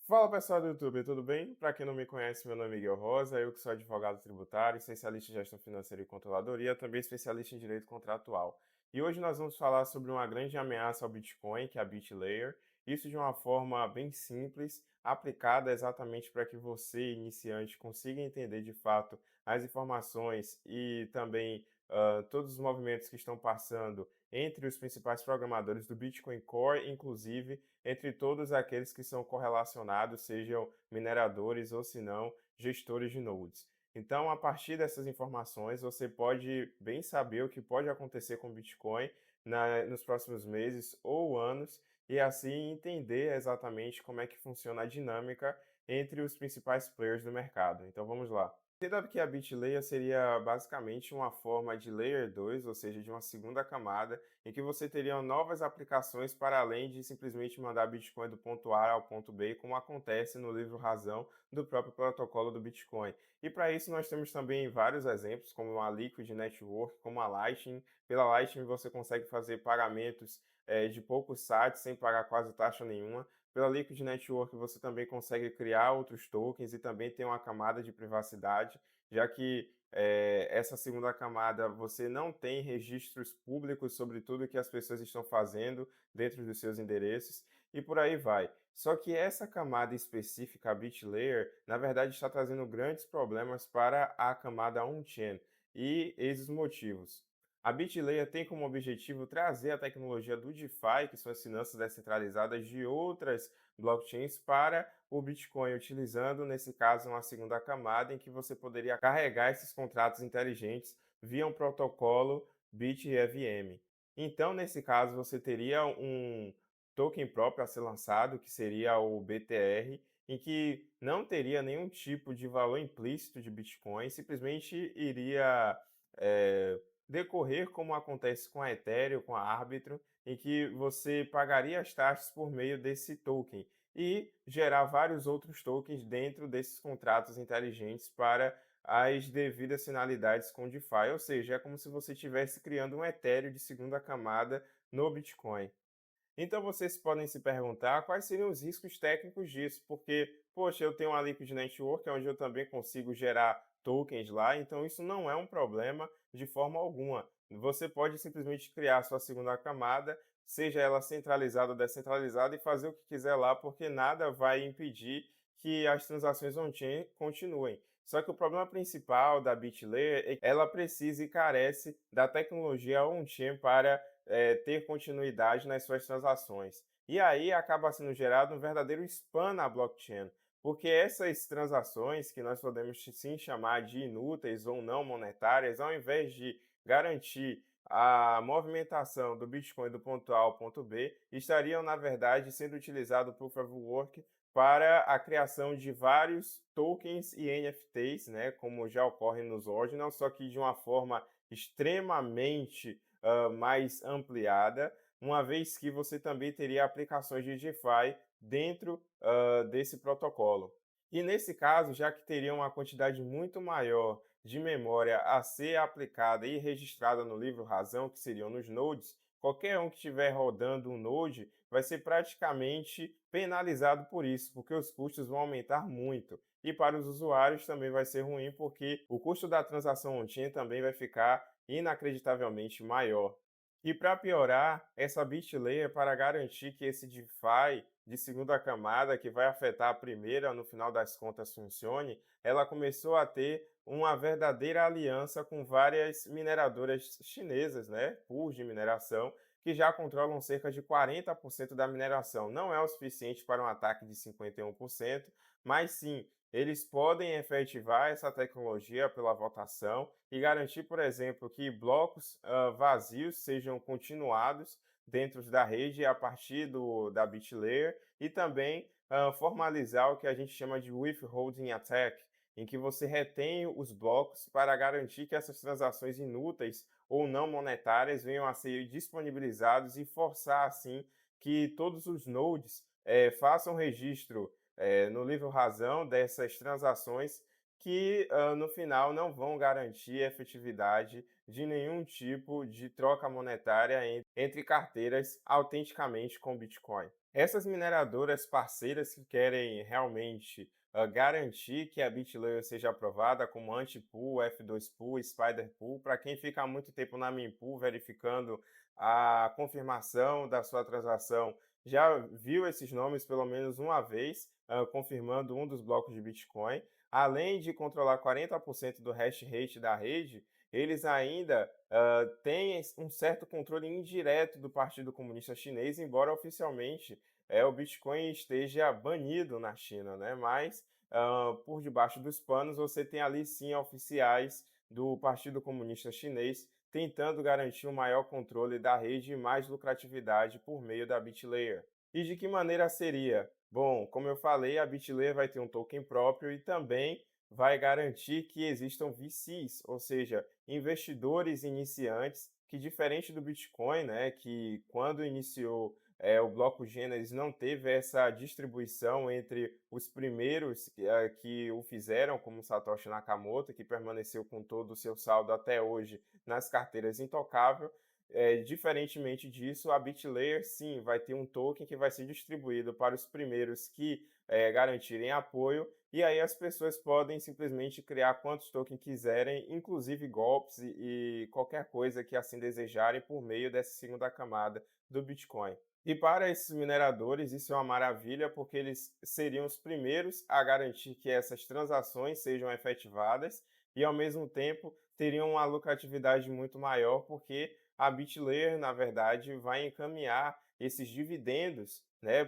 Fala pessoal do YouTube, tudo bem? Para quem não me conhece, meu nome é Miguel Rosa, eu que sou advogado tributário, especialista em gestão financeira e controladoria, também especialista em direito contratual. E hoje nós vamos falar sobre uma grande ameaça ao Bitcoin, que é a BitLayer, isso de uma forma bem simples, aplicada exatamente para que você, iniciante, consiga entender de fato as informações e também todos os movimentos que estão passando entre os principais programadores do Bitcoin Core, inclusive entre todos aqueles que são correlacionados, sejam mineradores ou se não gestores de nodes. Então, a partir dessas informações, você pode bem saber o que pode acontecer com o Bitcoin nos próximos meses ou anos e assim entender exatamente como é que funciona a dinâmica entre os principais players do mercado. Então, vamos lá. Entenda que a BitLayer seria basicamente uma forma de Layer 2, ou seja, de uma segunda camada, em que você teria novas aplicações para além de simplesmente mandar Bitcoin do ponto A ao ponto B, como acontece no livro Razão do próprio protocolo do Bitcoin. E para isso nós temos também vários exemplos, como a Liquid Network, como a Lightning. Pela Lightning você consegue fazer pagamentos de poucos sites sem pagar quase taxa nenhuma. Pela Liquid Network você também consegue criar outros tokens e também tem uma camada de privacidade, já que essa segunda camada você não tem registros públicos sobre tudo que as pessoas estão fazendo dentro dos seus endereços e por aí vai. Só que essa camada específica, a BitLayer, na verdade está trazendo grandes problemas para a camada on-chain e eis os motivos. A BitLayer tem como objetivo trazer a tecnologia do DeFi, que são as finanças descentralizadas de outras blockchains, para o Bitcoin, utilizando, nesse caso, uma segunda camada em que você poderia carregar esses contratos inteligentes via um protocolo BitEVM. Então, nesse caso, você teria um token próprio a ser lançado, que seria o BTR, em que não teria nenhum tipo de valor implícito de Bitcoin, simplesmente iria eh, decorrer como acontece com a Ethereum, com a Arbitrum, em que você pagaria as taxas por meio desse token e gerar vários outros tokens dentro desses contratos inteligentes para as devidas finalidades com DeFi, ou seja, é como se você estivesse criando um Ethereum de segunda camada no Bitcoin. Então vocês podem se perguntar quais seriam os riscos técnicos disso, porque, poxa, eu tenho uma Liquid Network onde eu também consigo gerar tokens lá, então isso não é um problema de forma alguma. Você pode simplesmente criar sua segunda camada, seja ela centralizada ou descentralizada, e fazer o que quiser lá, porque nada vai impedir que as transações on-chain continuem. Só que o problema principal da BitLayer é que ela precisa e carece da tecnologia on-chain para ter continuidade nas suas transações. E aí acaba sendo gerado um verdadeiro spam na blockchain, porque essas transações, que nós podemos sim chamar de inúteis ou não monetárias, ao invés de garantir a movimentação do Bitcoin do ponto A ao ponto B, estariam, na verdade, sendo utilizado por Proof of Work para a criação de vários tokens e NFTs, né, como já ocorre nos Ordinals, só que de uma forma extremamente mais ampliada, uma vez que você também teria aplicações de DeFi dentro desse protocolo. E nesse caso, já que teria uma quantidade muito maior de memória a ser aplicada e registrada no livro razão, que seriam nos nodes, qualquer um que estiver rodando um node vai ser praticamente penalizado por isso, porque os custos vão aumentar muito. E para os usuários também vai ser ruim, porque o custo da transação on-chain também vai ficar inacreditavelmente maior. E para piorar, essa BitLayer, para garantir que esse DeFi de segunda camada, que vai afetar a primeira no final das contas, funcione, ela começou a ter uma verdadeira aliança com várias mineradoras chinesas, né, pools de mineração, que já controlam cerca de 40% da mineração. Não é o suficiente para um ataque de 51%, mas sim, eles podem efetivar essa tecnologia pela votação e garantir, por exemplo, que blocos vazios sejam continuados dentro da rede a partir da BitLayer e também formalizar o que a gente chama de withholding attack, em que você retém os blocos para garantir que essas transações inúteis ou não monetárias venham a ser disponibilizados e forçar assim que todos os nodes façam registro no livro razão dessas transações que no final não vão garantir a efetividade de nenhum tipo de troca monetária entre carteiras autenticamente com Bitcoin. Essas mineradoras parceiras que querem realmente garantir que a BitLayer seja aprovada como Antipool, F2Pool, Spiderpool, para quem fica há muito tempo na Mempool verificando a confirmação da sua transação, já viu esses nomes pelo menos uma vez, confirmando um dos blocos de Bitcoin. Além de controlar 40% do hash rate da rede, eles ainda têm um certo controle indireto do Partido Comunista Chinês, embora oficialmente o Bitcoin esteja banido na China, né? Mas por debaixo dos panos você tem ali sim oficiais do Partido Comunista Chinês tentando garantir um maior controle da rede e mais lucratividade por meio da BitLayer. E de que maneira seria? Bom, como eu falei, a BitLayer vai ter um token próprio e também vai garantir que existam VCs, ou seja, investidores iniciantes, que diferente do Bitcoin, né, que quando iniciou o bloco Gênesis não teve essa distribuição entre os primeiros que o fizeram, como Satoshi Nakamoto, que permaneceu com todo o seu saldo até hoje nas carteiras intocável. Diferentemente disso, a BitLayer sim vai ter um token que vai ser distribuído para os primeiros que garantirem apoio, e aí as pessoas podem simplesmente criar quantos tokens quiserem, inclusive golpes e qualquer coisa que assim desejarem por meio dessa segunda camada do Bitcoin. E para esses mineradores, isso é uma maravilha, porque eles seriam os primeiros a garantir que essas transações sejam efetivadas e, ao mesmo tempo, teriam uma lucratividade muito maior, porque a BitLayer, na verdade, vai encaminhar esses dividendos, né,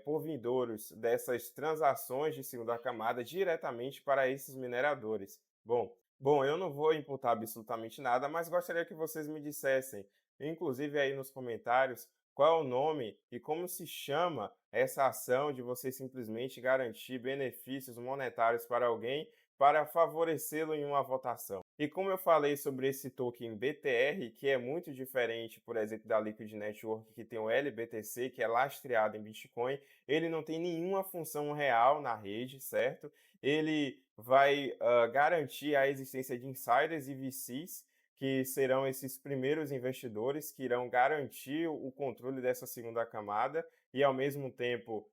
por vindouros dessas transações de segunda camada diretamente para esses mineradores. Bom, eu não vou imputar absolutamente nada, mas gostaria que vocês me dissessem, inclusive aí nos comentários, qual é o nome e como se chama essa ação de você simplesmente garantir benefícios monetários para alguém para favorecê-lo em uma votação. E como eu falei sobre esse token BTR, que é muito diferente, por exemplo, da Liquid Network, que tem o LBTC, que é lastreado em Bitcoin, ele não tem nenhuma função real na rede, certo? Ele vai garantir a existência de insiders e VCs, que serão esses primeiros investidores que irão garantir o controle dessa segunda camada e, ao mesmo tempo,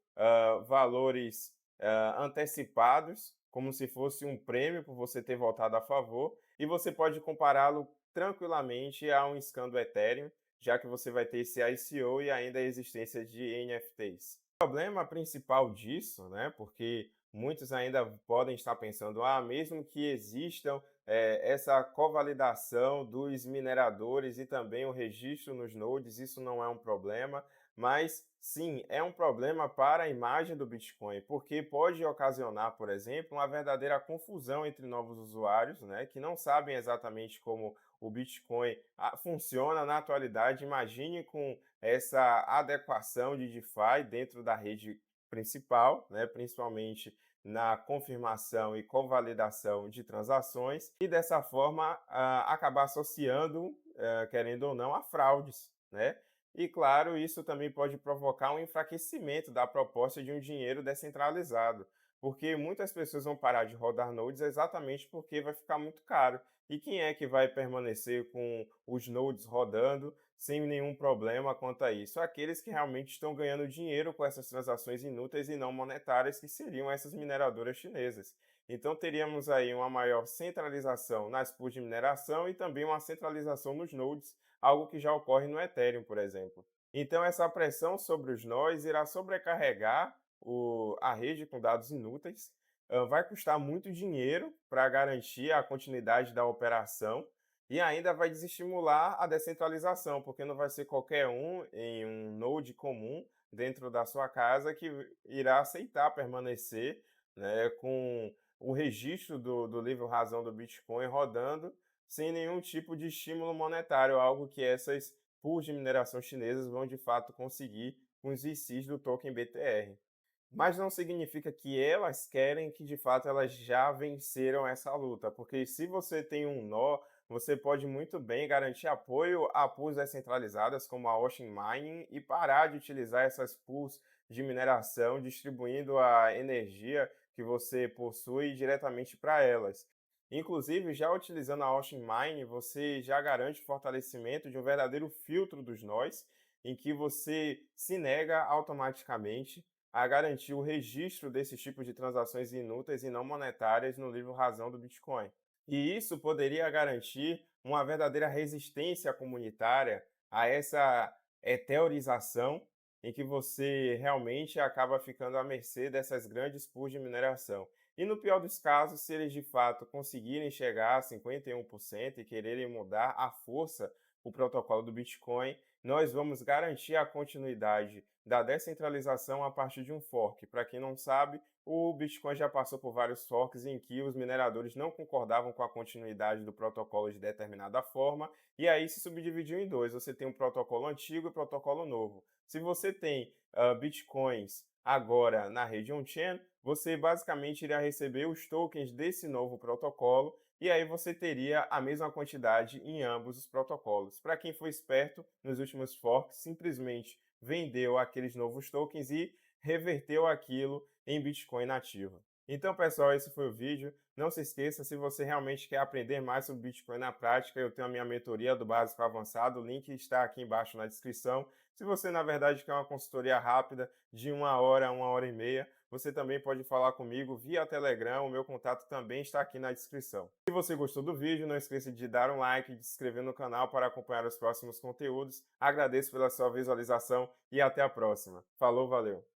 valores antecipados, como se fosse um prêmio por você ter votado a favor, e você pode compará-lo tranquilamente a um scan do Ethereum, já que você vai ter esse ICO e ainda a existência de NFTs. O problema principal disso, né, porque muitos ainda podem estar pensando, mesmo que existam essa covalidação dos mineradores e também o registro nos nodes, isso não é um problema, mas sim, é um problema para a imagem do Bitcoin, porque pode ocasionar, por exemplo, uma verdadeira confusão entre novos usuários, né, que não sabem exatamente como o Bitcoin funciona na atualidade. Imagine com essa adequação de DeFi dentro da rede principal, né, principalmente na confirmação e convalidação de transações, e dessa forma acabar associando, querendo ou não, a fraudes, né? E claro, isso também pode provocar um enfraquecimento da proposta de um dinheiro descentralizado, porque muitas pessoas vão parar de rodar nodes exatamente porque vai ficar muito caro. E quem é que vai permanecer com os nodes rodando sem nenhum problema quanto a isso? Aqueles que realmente estão ganhando dinheiro com essas transações inúteis e não monetárias, que seriam essas mineradoras chinesas. Então teríamos aí uma maior centralização nas pools de mineração e também uma centralização nos nodes, algo que já ocorre no Ethereum, por exemplo. Então, essa pressão sobre os nós irá sobrecarregar a rede com dados inúteis, vai custar muito dinheiro para garantir a continuidade da operação e ainda vai desestimular a descentralização, porque não vai ser qualquer um em um node comum dentro da sua casa que irá aceitar permanecer, né, com o registro do livro razão do Bitcoin rodando sem nenhum tipo de estímulo monetário, algo que essas pools de mineração chinesas vão de fato conseguir com os VCs do token BTR. Mas não significa que elas querem que de fato elas já venceram essa luta, porque se você tem um nó, você pode muito bem garantir apoio a pools descentralizadas como a Ocean Mining e parar de utilizar essas pools de mineração distribuindo a energia que você possui diretamente para elas. Inclusive, já utilizando a Ocean Mine, você já garante o fortalecimento de um verdadeiro filtro dos nós, em que você se nega automaticamente a garantir o registro desses tipos de transações inúteis e não monetárias no livro razão do Bitcoin. E isso poderia garantir uma verdadeira resistência comunitária a essa teorização em que você realmente acaba ficando à mercê dessas grandes pools de mineração. E no pior dos casos, se eles de fato conseguirem chegar a 51% e quererem mudar à força o protocolo do Bitcoin, nós vamos garantir a continuidade da descentralização a partir de um fork. Para quem não sabe, o Bitcoin já passou por vários forks em que os mineradores não concordavam com a continuidade do protocolo de determinada forma, e aí se subdividiu em dois. Você tem um protocolo antigo e um protocolo novo. Se você tem Bitcoins agora na rede on-chain, você basicamente iria receber os tokens desse novo protocolo, e aí você teria a mesma quantidade em ambos os protocolos. Para quem foi esperto nos últimos forks, simplesmente vendeu aqueles novos tokens e reverteu aquilo em Bitcoin nativo. Então, pessoal, esse foi o vídeo. Não se esqueça, se você realmente quer aprender mais sobre Bitcoin na prática, eu tenho a minha mentoria do básico ao avançado, o link está aqui embaixo na descrição. Se você, na verdade, quer uma consultoria rápida de 1 hora e meia, você também pode falar comigo via Telegram, o meu contato também está aqui na descrição. Se você gostou do vídeo, não esqueça de dar um like, de se inscrever no canal para acompanhar os próximos conteúdos. Agradeço pela sua visualização e até a próxima. Falou, valeu!